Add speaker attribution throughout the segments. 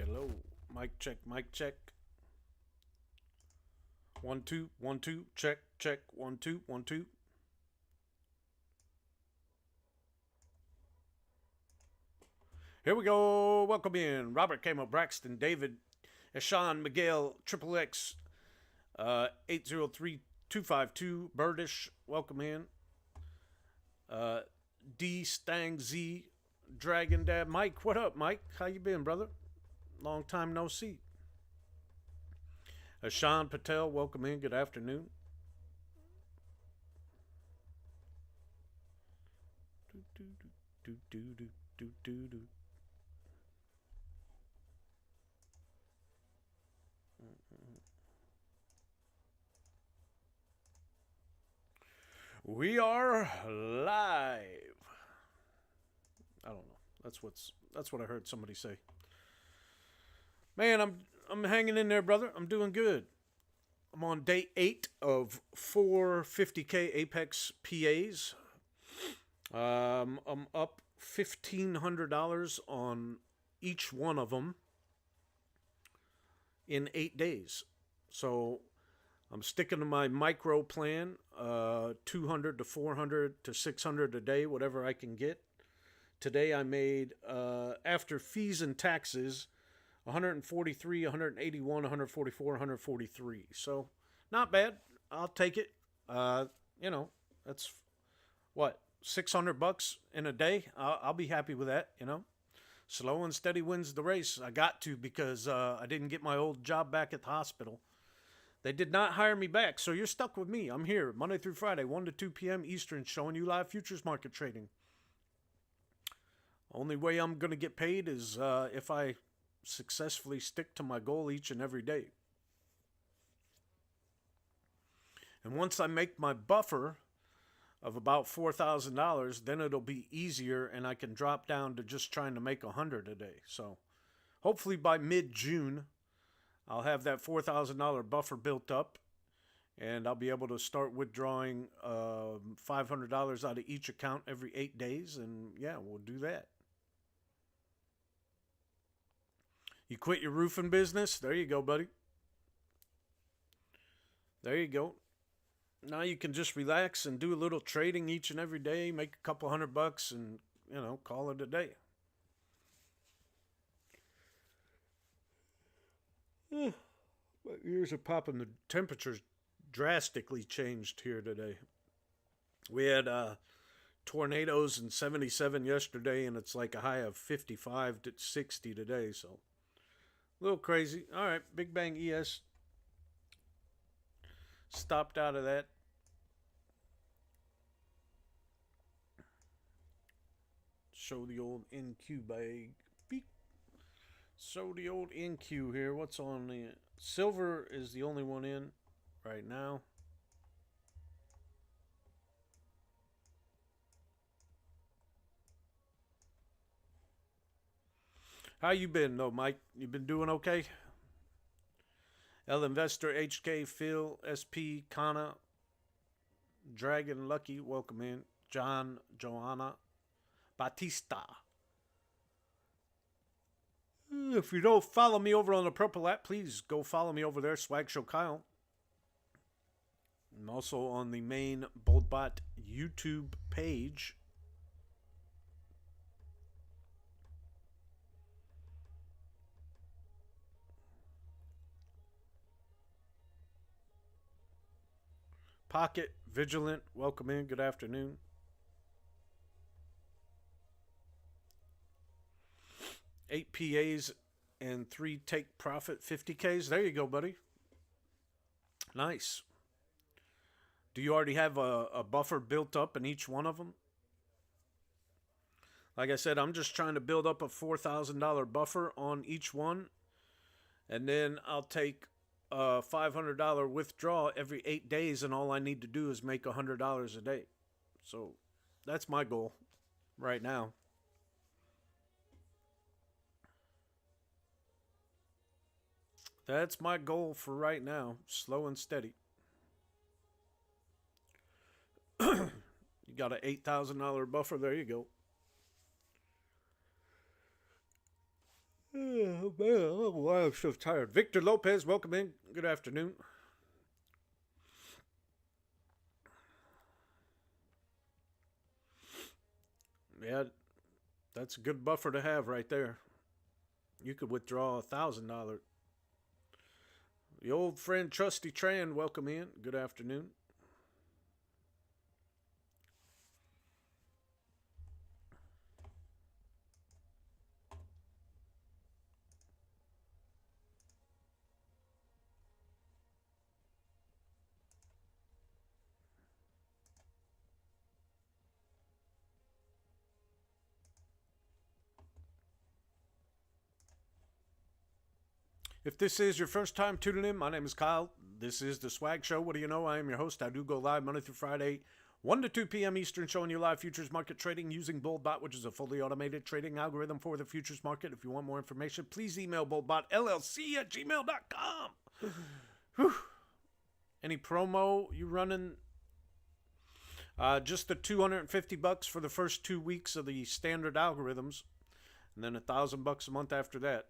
Speaker 1: Hello. Mic check, mic check. 1 2 1 2 check check 1 2 1 2. Here we go. Welcome in Robert Camo, Braxton, David, Eshan, Miguel, Triple X, 803252, Birdish. Welcome in. D Stang Z, Dragon Dad, Mike. What up, Mike? How you been, brother? Long time no see. Ashan Patel, welcome in. Good afternoon. We are live. I don't know. That's what I heard somebody say. Man, I'm hanging in there, brother. I'm doing good. I'm on day 8 of 450K Apex PAs. I'm up $1,500 on each one of them in 8 days. So I'm sticking to my micro plan, 200 to 400 to 600 a day, whatever I can get. Today I made, after fees and taxes, 143, 181, 144, 143. So not bad. I'll take it. That's what, $600 in a day. I'll be happy with that. Slow and steady wins the race. I got to, because I didn't get my old job back at the hospital. They did not hire me back, so you're stuck with me. I'm here Monday through Friday, 1 to 2 p.m. Eastern, showing you live futures market trading. Only way I'm going to get paid is if I successfully stick to my goal each and every day. And once I make my buffer of about $4,000, then it'll be easier, and I can drop down to just trying to make 100 a day. So hopefully by mid-June, I'll have that $4,000 buffer built up, and I'll be able to start withdrawing $500 out of each account every 8 days, and yeah, we'll do that. You quit your roofing business? There you go, buddy. There you go. Now you can just relax and do a little trading each and every day, make a couple $100 and, call it a day. My ears are popping. The temperature's drastically changed here today. We had tornadoes in 77 yesterday, and it's like a high of 55 to 60 today, so a little crazy. All right, Big Bang ES stopped out of that. Show the old NQ bag. Beep. So the old NQ here. What's on the silver is the only one in right now. How you been though, Mike? You been doing okay? L Investor, HK, Phil, SP, Kana, Dragon, Lucky, welcome in. John, Joanna, Batista. If you don't follow me over on the Purple app, please go follow me over there, Swag Show Kyle. And also on the main BoldBot YouTube page. Pocket, Vigilant, welcome in, good afternoon. Eight PAs and 3 take profit 50Ks. There you go, buddy. Nice. Do you already have a buffer built up in each one of them? Like I said, I'm just trying to build up a $4,000 buffer on each one. And then I'll take a $500 withdrawal every 8 days, and all I need to do is make $100 a day. So that's my goal right now. That's my goal for right now. Slow and steady. You got an $8,000 buffer. There you go. Oh, man, oh, I'm so tired. Victor Lopez, welcome in. Good afternoon. Yeah, that's a good buffer to have right there. You could withdraw $1,000. The old friend Trusty Tran, welcome in. Good afternoon. If this is your first time tuning in, my name is Kyle. This is the Swag Show. What do you know? I am your host. I do go live Monday through Friday, 1 to 2 p.m. Eastern, showing you live futures market trading using BoldBot, which is a fully automated trading algorithm for the futures market. If you want more information, please email BoldBotLLC at gmail.com. Whew. Any promo you running? Just the $250 for the first 2 weeks of the standard algorithms, and then $1,000 a month after that.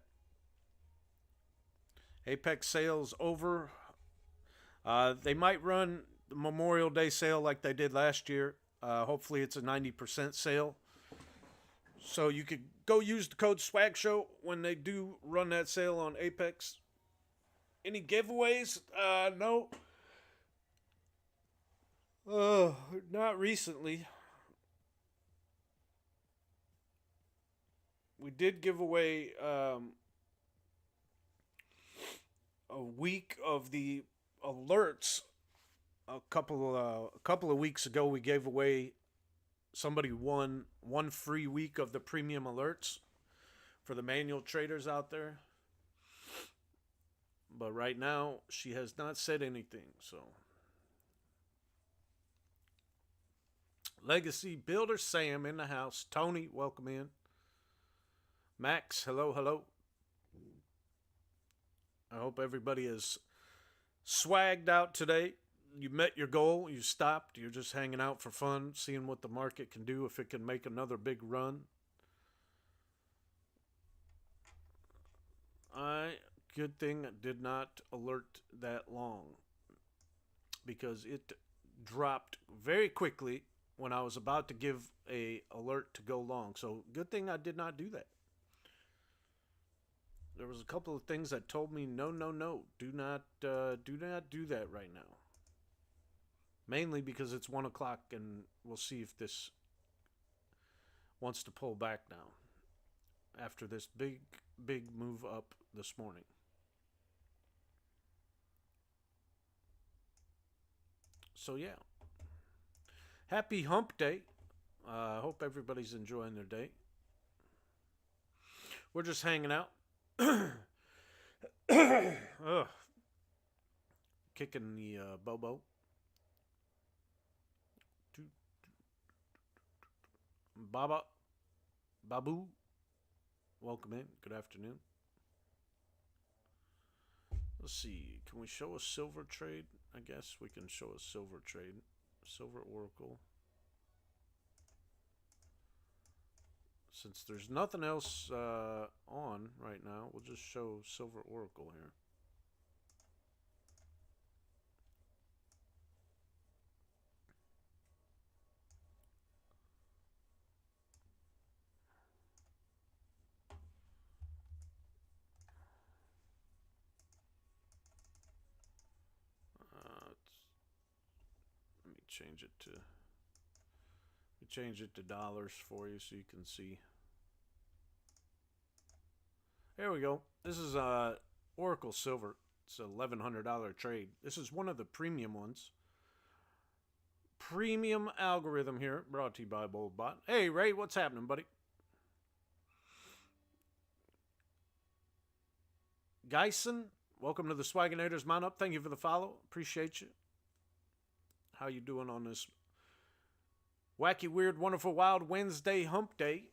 Speaker 1: Apex sales over. They might run the Memorial Day sale like they did last year. Hopefully it's a 90% sale. So you could go use the code SWAG SHOW when they do run that sale on Apex. Any giveaways? No. Not recently. We did give away a week of the alerts. A couple of weeks ago, we gave away. Somebody won one free week of the premium alerts for the manual traders out there. But right now, she has not said anything. So, Legacy Builder Sam in the house. Tony, welcome in. Max, hello, hello. I hope everybody is swagged out today. You met your goal. You stopped. You're just hanging out for fun, seeing what the market can do, if it can make another big run. Good thing it did not alert that long, because it dropped very quickly when I was about to give a alert to go long. So good thing I did not do that. There was a couple of things that told me no, do not do that right now. Mainly because it's 1 o'clock, and we'll see if this wants to pull back now after this big move up this morning. So yeah, happy Hump Day. I hope everybody's enjoying their day. We're just hanging out. Ugh. Kicking the Bobo. Babu, welcome in. Good afternoon. Let's see. Can we show a silver trade? I guess we can show a silver trade. Silver Oracle. Since there's nothing else on right now, we'll just show Silver Oracle here. Let me change it to dollars for you so you can see. There we go. This is Oracle Silver. It's an $1,100 trade. This is one of the premium ones. Premium algorithm here, brought to you by BoldBot. Hey, Ray, what's happening, buddy? Geisen, welcome to the Swaginators. Mount up. Thank you for the follow. Appreciate you. How you doing on this wacky, weird, wonderful, wild Wednesday hump day?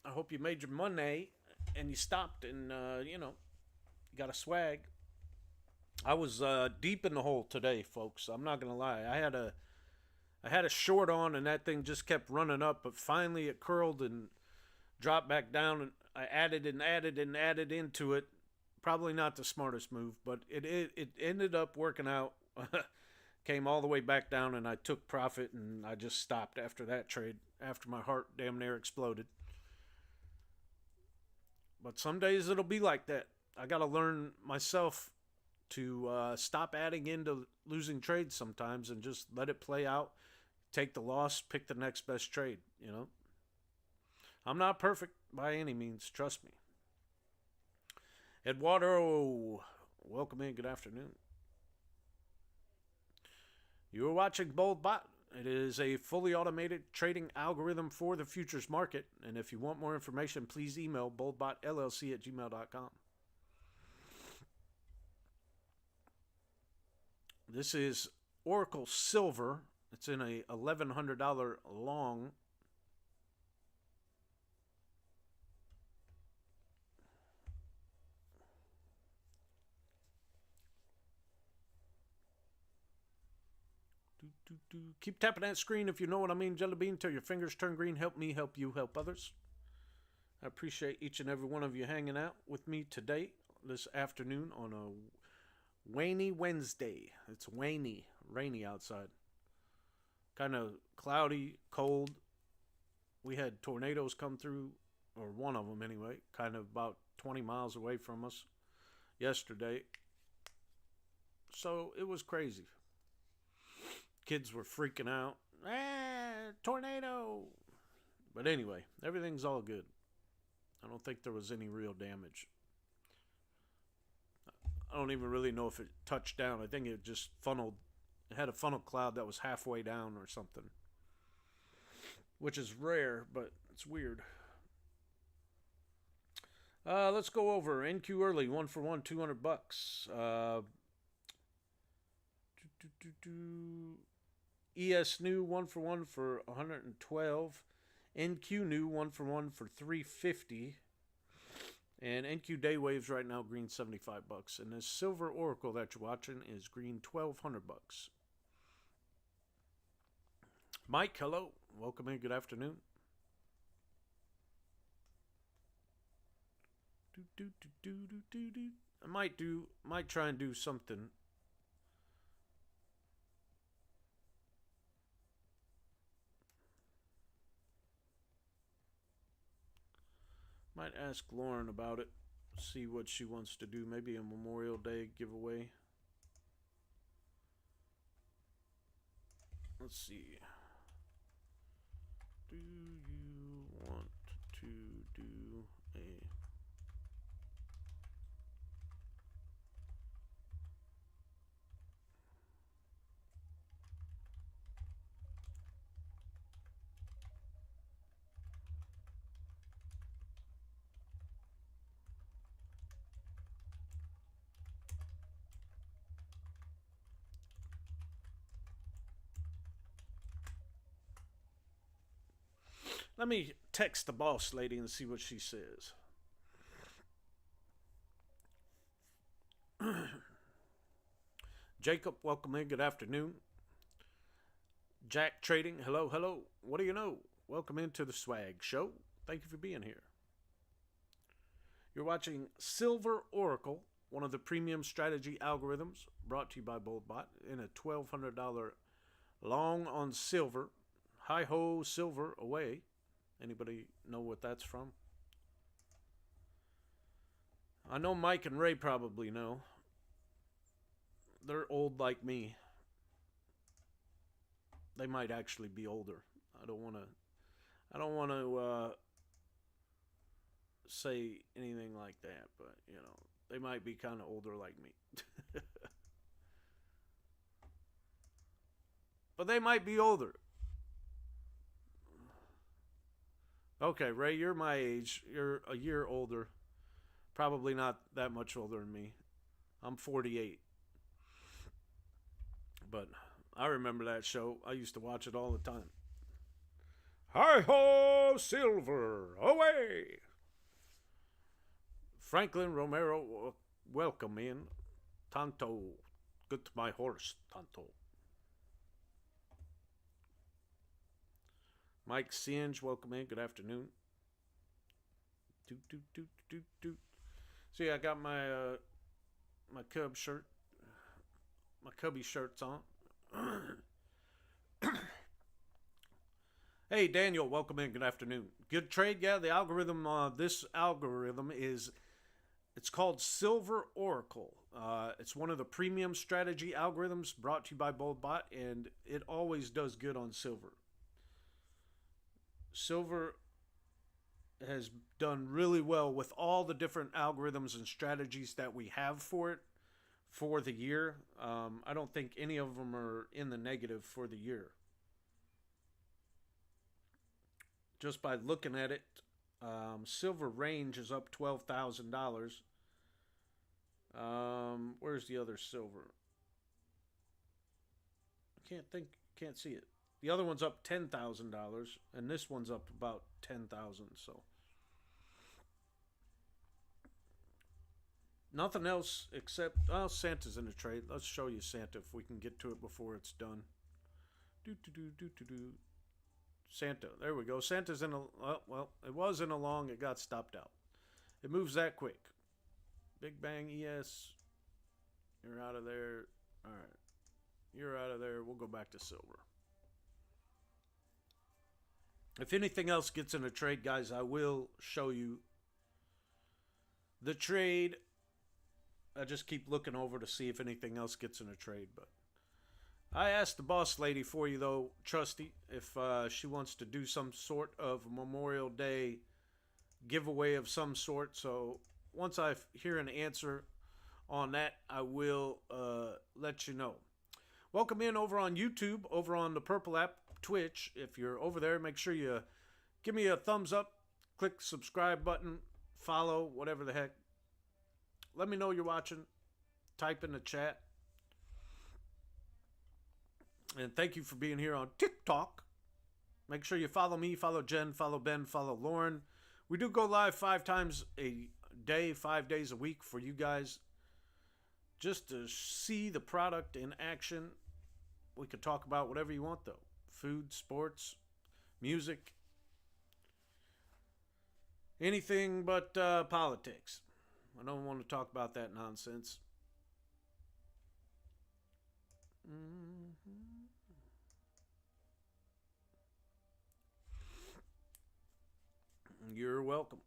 Speaker 1: I hope you made your money and you stopped and, you got a swag. I was deep in the hole today, folks. I'm not going to lie. I had a short on, and that thing just kept running up, but finally it curled and dropped back down, and I added and added and added into it. Probably not the smartest move, but it ended up working out. Came all the way back down, and I took profit, and I just stopped after that trade. After my heart damn near exploded. But some days it'll be like that. I got to learn myself to stop adding into losing trades sometimes and just let it play out. Take the loss, pick the next best trade. You know, I'm not perfect by any means. Trust me. Eduardo, welcome in. Good afternoon. You are watching BoldBot. It is a fully automated trading algorithm for the futures market. And if you want more information, please email BoldBotLLC@gmail.com. This is Oracle Silver. It's in a $1,100 long. Keep tapping that screen if you know what I mean, Jelly Bean, till your fingers turn green. Help me, help you, help others. I appreciate each and every one of you hanging out with me today, this afternoon on a rainy Wednesday. It's rainy outside. Kind of cloudy, cold. We had tornadoes come through, or one of them anyway, kind of about 20 miles away from us yesterday. So it was crazy. Kids were freaking out. Tornado! But anyway, everything's all good. I don't think there was any real damage. I don't even really know if it touched down. I think it just funneled. It had a funnel cloud that was halfway down or something. Which is rare, but it's weird. Let's go over NQ early, 1 for 1, $200. ES new 1 for 1 for 112. NQ new 1 for 1 for 350. And NQ day waves right now green $75. And this silver oracle that you're watching is green $1,200. Mike, hello. Welcome in. Good afternoon. I might try and do something. Might ask Lauren about it. See what she wants to do. Maybe a Memorial Day giveaway. Let's see. Do you want to do a... Let me text the boss lady and see what she says. Jacob, welcome in. Good afternoon. Jack Trading, hello, hello. What do you know? Welcome into the Swag Show. Thank you for being here. You're watching Silver Oracle, one of the premium strategy algorithms brought to you by BoldBot in a $1,200 long on silver. Hi-ho, silver away. Anybody know what that's from? I know Mike and Ray probably know. They're old like me. They might actually be older. I don't want to say anything like that, but you know, they might be kind of older like me. But they might be older. Okay, Ray, you're my age. You're a year older. Probably not that much older than me. I'm 48. But I remember that show. I used to watch it all the time. Hi-ho, silver, away! Franklin Romero, welcome in. Tanto, good to my horse, Tanto. Mike Singe, welcome in. Good afternoon. Doot, doot, doot, doot, doot. See, I got my my Cub shirt, my Cubby shirts on. Hey, Daniel, welcome in. Good afternoon. Good trade, yeah. The algorithm, this algorithm is, it's called Silver Oracle. It's one of the premium strategy algorithms brought to you by BoldBot, and it always does good on silver. Silver has done really well with all the different algorithms and strategies that we have for it for the year. I don't think any of them are in the negative for the year. Just by looking at it, silver range is up $12,000. Where's the other silver? I can't see it. The other one's up $10,000, and this one's up about 10,000. So nothing else except Santa's in the trade. Let's show you Santa if we can get to it before it's done. Do do do do do do. Santa, there we go. Santa's in a well, it was in a long. It got stopped out. It moves that quick. Big Bang ES. You're out of there. All right, you're out of there. We'll go back to silver. If anything else gets in a trade, guys, I will show you the trade. I just keep looking over to see if anything else gets in a trade. But I asked the boss lady for you, though, Trusty, if she wants to do some sort of Memorial Day giveaway of some sort. So once I hear an answer on that, I will let you know. Welcome in over on YouTube, over on the Purple app, Twitch. If you're over there, make sure you give me a thumbs up, click the subscribe button, follow, whatever the heck. Let me know you're watching. Type in the chat. And thank you for being here on TikTok. Make sure you follow me, follow Jen, follow Ben, follow Lauren. We do go live 5 times a day, 5 days a week for you guys. Just to see the product in action. We could talk about whatever you want, though. Food, sports, music. Anything but politics. I don't want to talk about that nonsense. You're welcome.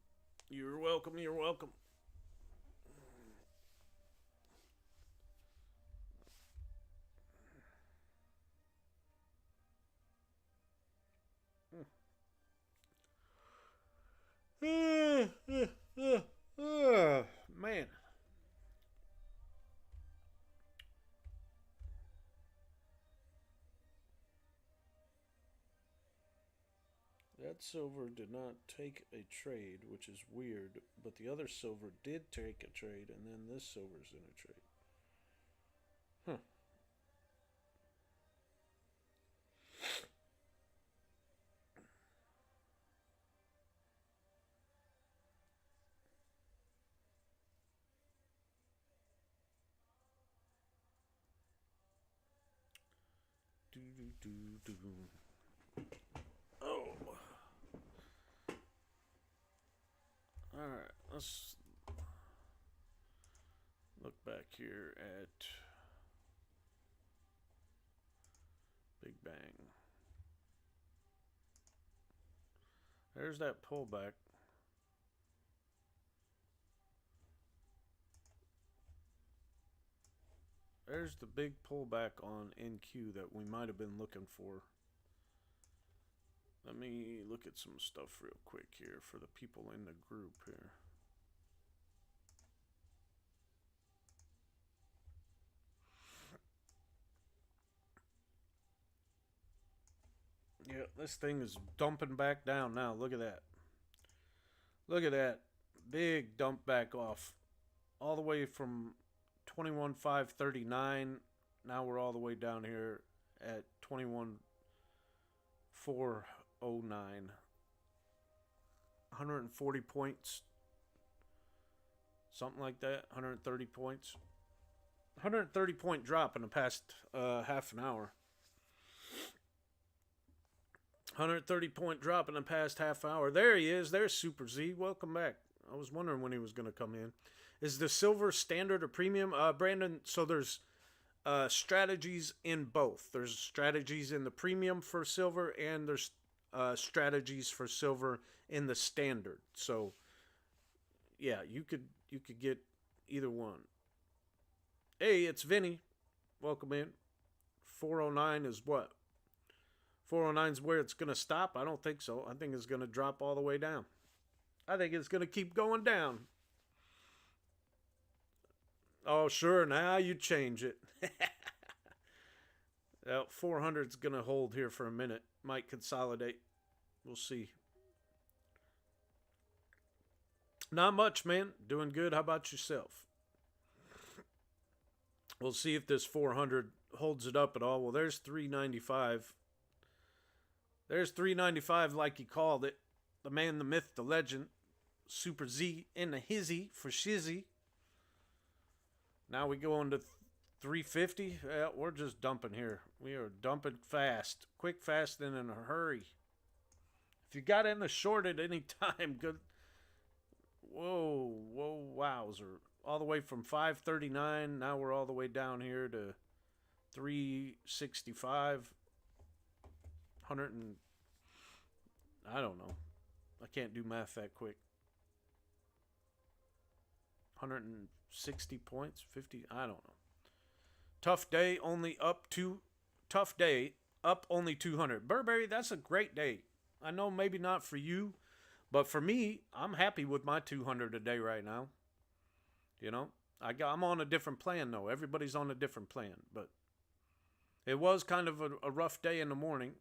Speaker 1: You're welcome. You're welcome. Man. That silver did not take a trade, which is weird, but the other silver did take a trade, and then this silver's in a trade. Huh. Do do do do. Oh. All right, let's look back here at Big Bang. There's that pullback. There's the big pullback on NQ that we might have been looking for. Let me look at some stuff real quick here for the people in the group here. Yeah, this thing is dumping back down now. Look at that. Look at that. Big dump back off. All the way from 21,539. Now we're all the way down here at 21,409. 140 points. Something like that. 130 points. 130 point drop in the past half an hour. 130 point drop in the past half hour. There he is. There's Super Z. Welcome back. I was wondering when he was going to come in. Is the silver standard or premium? Brandon, so there's strategies in both. There's strategies in the premium for silver, and there's strategies for silver in the standard. So yeah, you could get either one. Hey, it's Vinny. Welcome in. 409 is what? 409 is where it's going to stop? I don't think so. I think it's going to drop all the way down. I think it's going to keep going down. Oh, sure. Now you change it. 400 is going to hold here for a minute. Might consolidate. We'll see. Not much, man. Doing good. How about yourself? We'll see if this 400 holds it up at all. Well, there's 395. There's 395 like he called it. The man, the myth, the legend. Super Z in the hizzy for shizzy. Now we go on to 350. Yeah, we're just dumping here. We are dumping fast. Quick, fast, and in a hurry. If you got in the short at any time, good. Whoa, wowzer. All the way from 539. Now we're all the way down here to 365. 100 and... I don't know. I can't do math that quick. 160 points, 50, I don't know. Tough day, only up to tough day, up only 200. Burberry, that's a great day. I know maybe not for you, but for me, I'm happy with my 200 a day right now. You know, I'm on a different plan though. Everybody's on a different plan, but it was kind of a rough day in the morning.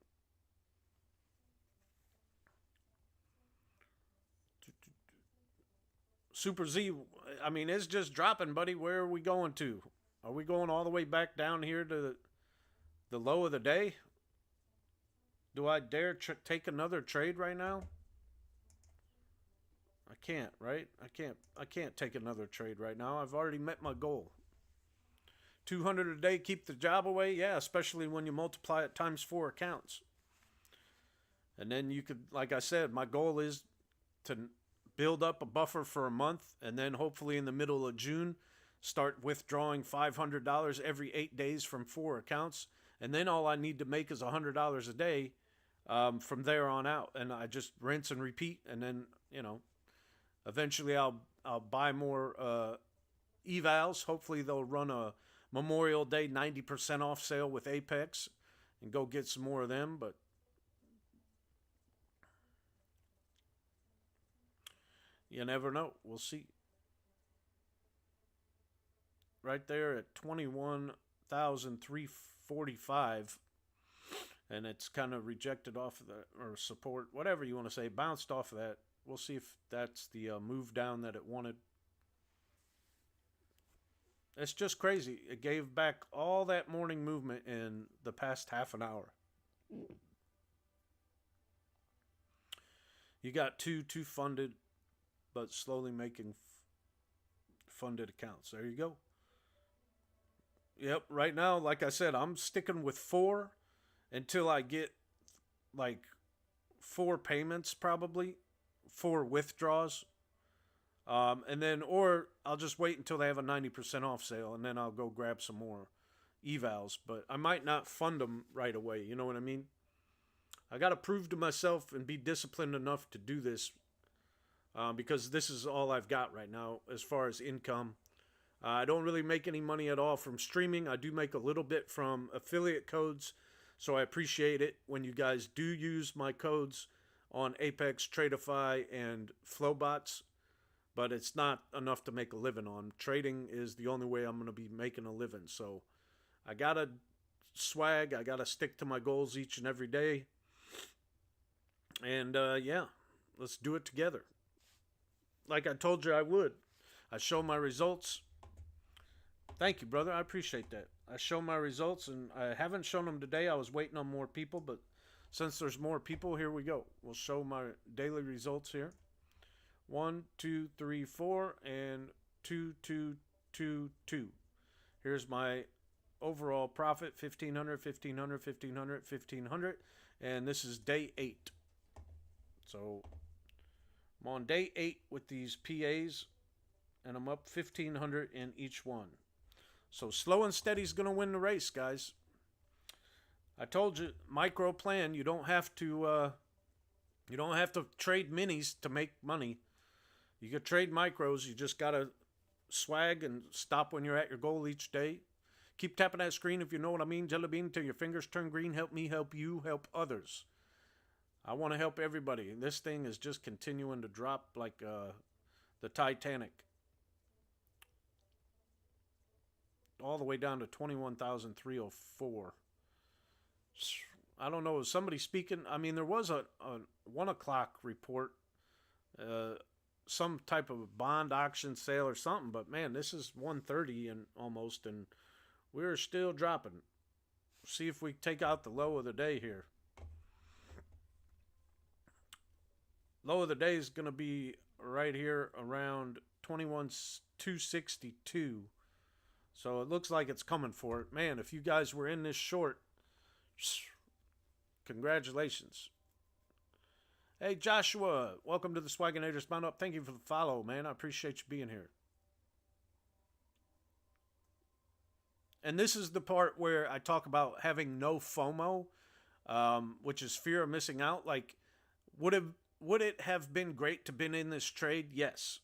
Speaker 1: Super Z, I mean, it's just dropping, buddy. Where are we going to? Are we going all the way back down here to the low of the day? Do I dare take another trade right now? I can't, right? I can't take another trade right now. I've already met my goal. 200 a day, keep the job away? Yeah, especially when you multiply it times 4 accounts. And then you could, like I said, my goal is to build up a buffer for a month, and then hopefully in the middle of June, start withdrawing $500 every 8 days from 4 accounts. And then all I need to make is $100 a day from there on out. And I just rinse and repeat. And then, you know, eventually I'll buy more evals. Hopefully they'll run a Memorial Day 90% off sale with Apex and go get some more of them. But you never know. We'll see. Right there at 21,345. And it's kind of rejected off of that, or support, whatever you want to say, bounced off of that. We'll see if that's the move down that it wanted. It's just crazy. It gave back all that morning movement in the past half an hour. You got two funded, but slowly making funded accounts. There you go. Yep, right now, like I said, I'm sticking with 4 until I get like 4 payments, probably 4 withdraws. And then, or I'll just wait until they have a 90% off sale, and then I'll go grab some more evals. But I might not fund them right away. You know what I mean? I got to prove to myself and be disciplined enough to do this, because this is all I've got right now as far as income. I don't really make any money at all from streaming. I do make a little bit from affiliate codes, so I appreciate it when you guys do use my codes on Apex, Tradeify, and BoldBots, but it's not enough to make a living on. Trading is the only way I'm going to be making a living, so I got to swag. I got to stick to my goals each and every day, and yeah, let's do it together. Like I told you I would. I show my results. Thank you, brother. I appreciate that. I show my results, and I haven't shown them today. I was waiting on more people, but since there's more people, here we go. We'll show my daily results here. 1, 2, 3, 4, and 2, 2, 2, 2. Here's my overall profit: 1,500, 1,500, 1,500, 1,500, and this is day 8. So I'm on day 8 with these PAs, and I'm up 1,500 in each one. So slow and steady is going to win the race, guys. I told you, micro plan. You don't have to trade minis to make money. You can trade micros. You just gotta swag and stop when you're at your goal each day. Keep tapping that screen if you know what I mean. Jelly bean till your fingers turn green. Help me, help you, help others. I want to help everybody. And this thing is just continuing to drop like the Titanic. All the way down to 21,304. I don't know. Is somebody speaking? I mean, there was a 1 o'clock report, some type of bond auction sale or something. But man, this is 1:30 and almost, and we're still dropping. See if we take out the low of the day here. Low of the day is going to be right here around 21,262. So it looks like it's coming for it. Man, if you guys were in this short, congratulations. Hey, Joshua, welcome to the Swagginator's Mount Up. Thank you for the follow, man. I appreciate you being here. And this is the part where I talk about having no FOMO, which is fear of missing out. Like, would it have been great to been in this trade? Yes.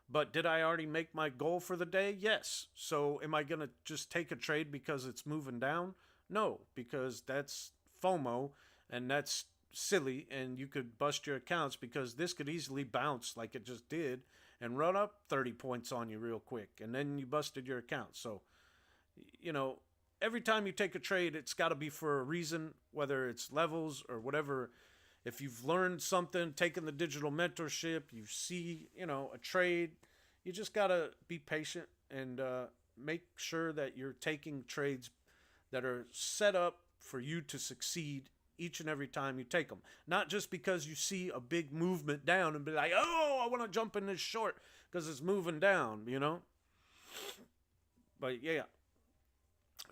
Speaker 1: But did I already make my goal for the day? Yes. So am I going to just take a trade because it's moving down? No, because that's FOMO, and that's silly, and you could bust your accounts because this could easily bounce like it just did and run up 30 points on you real quick, and then you busted your account. So, you know, every time you take a trade, it's got to be for a reason, whether it's levels or whatever. If you've learned something, taken the digital mentorship, you see, you know, a trade, you just got to be patient and make sure that you're taking trades that are set up for you to succeed each and every time you take them. Not just because you see a big movement down and be like, oh, I want to jump in this short because it's moving down, you know? But yeah,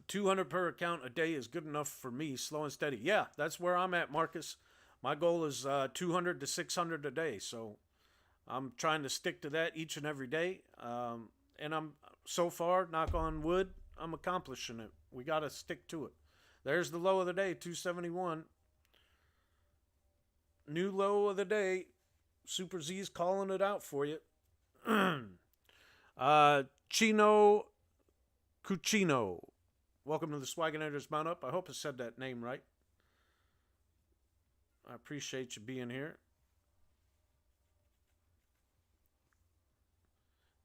Speaker 1: 200 per account a day is good enough for me, slow and steady. Yeah, that's where I'm at, Marcus. My goal is 200 to 600 a day, so I'm trying to stick to that each and every day. And I'm, so far, knock on wood, I'm accomplishing it. We got to stick to it. There's the low of the day, 271. New low of the day. Super Z's calling it out for you. Chino Cucino. Welcome to the Swagginator's Mount Up. I hope I said that name right. I appreciate you being here.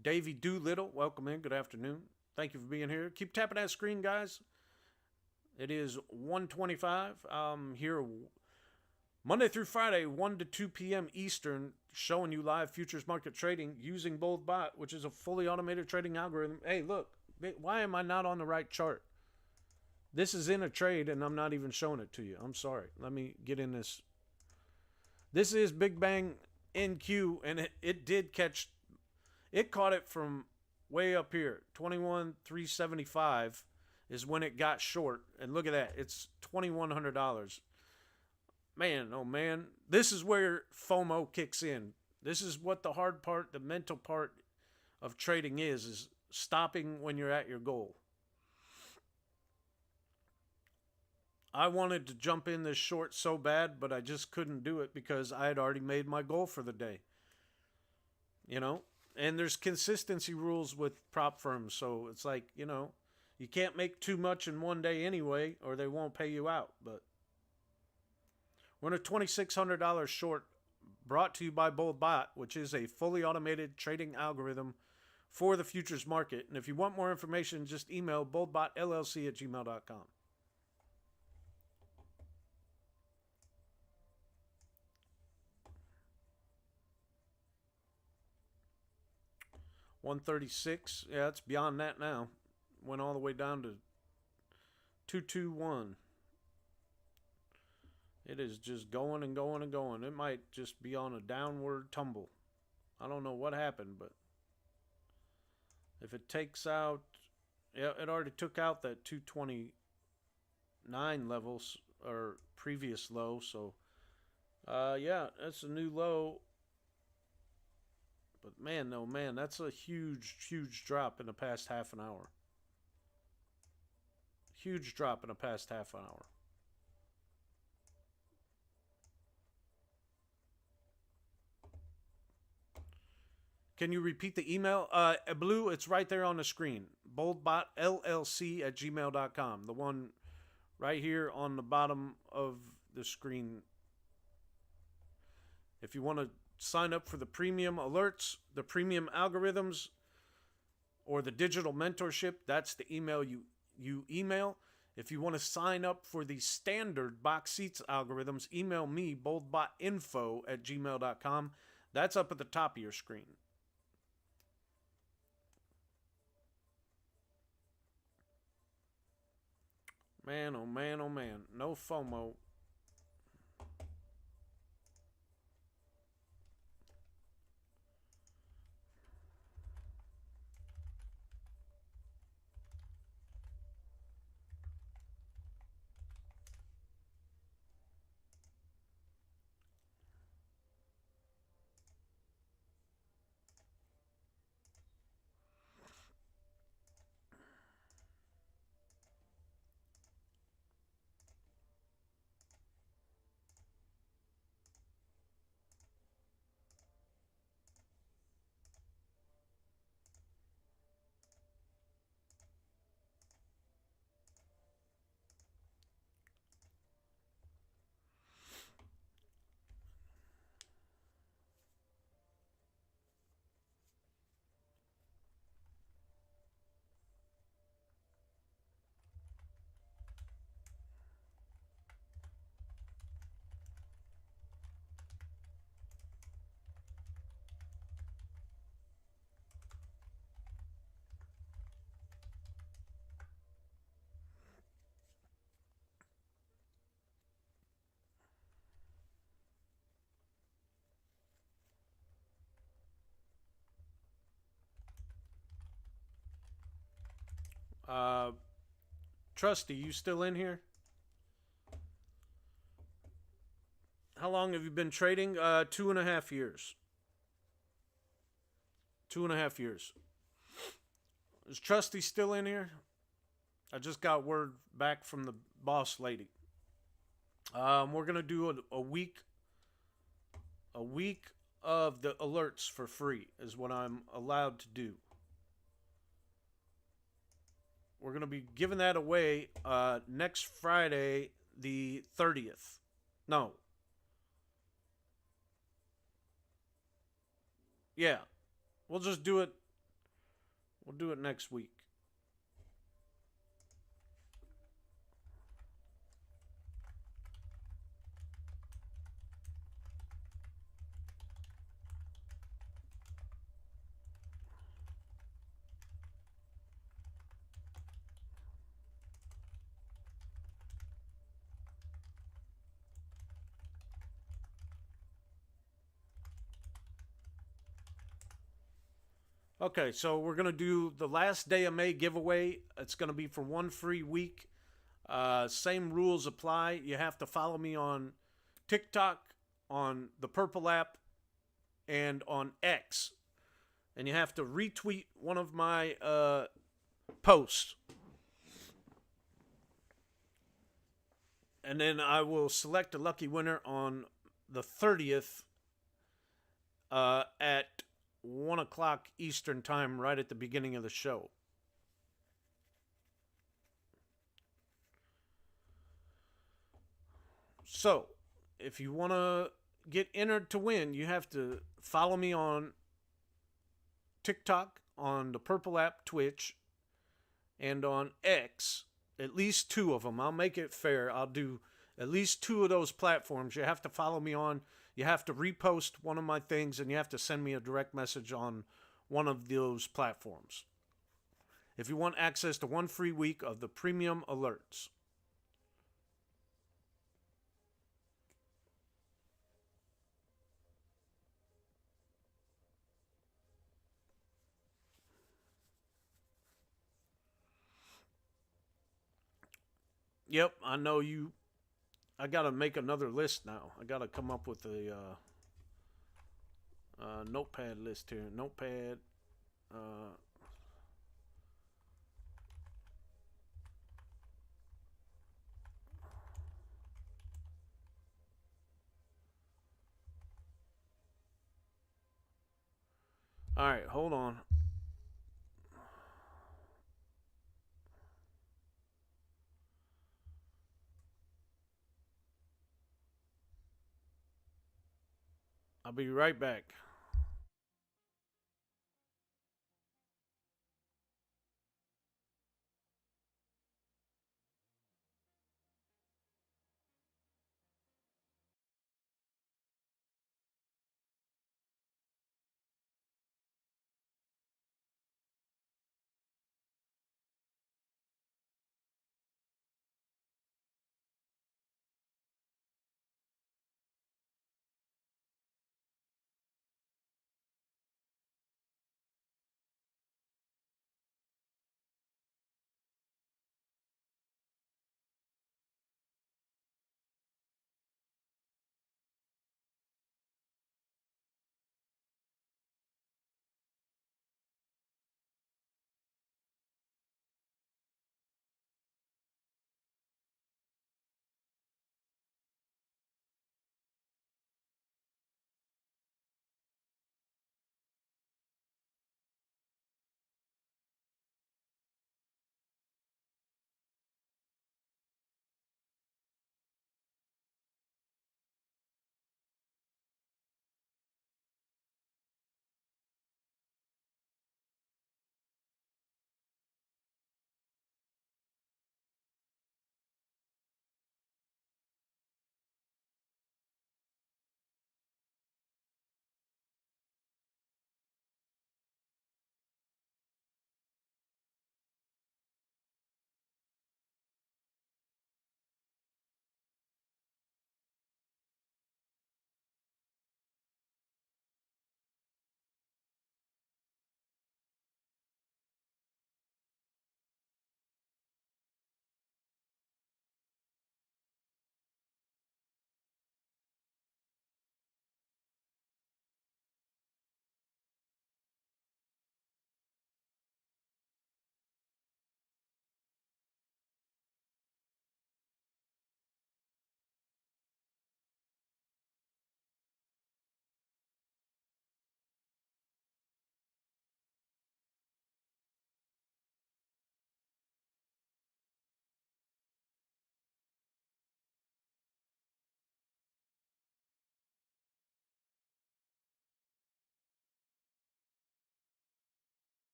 Speaker 1: Davey Doolittle, welcome in. Good afternoon. Thank you for being here. Keep tapping that screen, guys. It is 1:25. I'm here Monday through Friday, 1 to 2 p.m. Eastern, showing you live futures market trading using BoldBot, which is a fully automated trading algorithm. Hey, look, why am I not on the right chart? This is in a trade, and I'm not even showing it to you. I'm sorry. Let me get in this. This is Big Bang NQ, and it did catch. It caught it from way up here. 21,375 is when it got short. And look at that. It's $2,100. Man, oh man. This is where FOMO kicks in. This is what the hard part, the mental part of trading is stopping when you're at your goal. I wanted to jump in this short so bad, but I just couldn't do it because I had already made my goal for the day. You know? And there's consistency rules with prop firms. So it's like, you know, you can't make too much in one day anyway, or they won't pay you out. But we're in a $2,600 short brought to you by BoldBot, which is a fully automated trading algorithm for the futures market. And if you want more information, just email BoldBotLLC@gmail.com. $136. Yeah, it's beyond that now. Went all the way down to 221. It is just going and going and going. It might just be on a downward tumble. I don't know what happened, but if it takes out, yeah, it already took out that 229 levels or previous low. So, yeah, that's a new low. But man, no man, that's a huge, huge drop in the past half an hour. Huge drop in the past half an hour. Can you repeat the email? Blue, it's right there on the screen. BoldBotLLC at gmail.com. The one right here on the bottom of the screen. If you want to sign up for the premium alerts, the premium algorithms, or the digital mentorship, that's the email you email. If you want to sign up for the standard box seats algorithms, email me, boldbotinfo at gmail.com. That's up at the top of your screen. Man, oh man, oh man. No FOMO. Uh, Trusty, you still in here? How long have you been trading? 2.5 years. 2.5 years. Is Trusty still in here? I just got word back from the boss lady. We're gonna do a week of the alerts for free is what I'm allowed to do. We're gonna be giving that away next Friday, the 30th. No. Yeah. We'll just do it. We'll do it next week. Okay, so we're gonna do the last day of May giveaway. It's gonna be for one free week. Same rules apply. You have to follow me on TikTok, on the Purple app, and on X, and you have to retweet one of my posts, and then I will select a lucky winner on the 30th at 1 o'clock Eastern time, right at the beginning of the show. So, if you want to get entered to win, you have to follow me on TikTok, on the Purple app, Twitch, and on X. At least two of them. I'll make it fair. I'll do at least two of those platforms. You have to follow me on. You have to repost one of my things, and you have to send me a direct message on one of those platforms if you want access to one free week of the premium alerts. Yep, I know you. I got to make another list now. I got to come up with notepad list here. Notepad. All right, hold on. I'll be right back.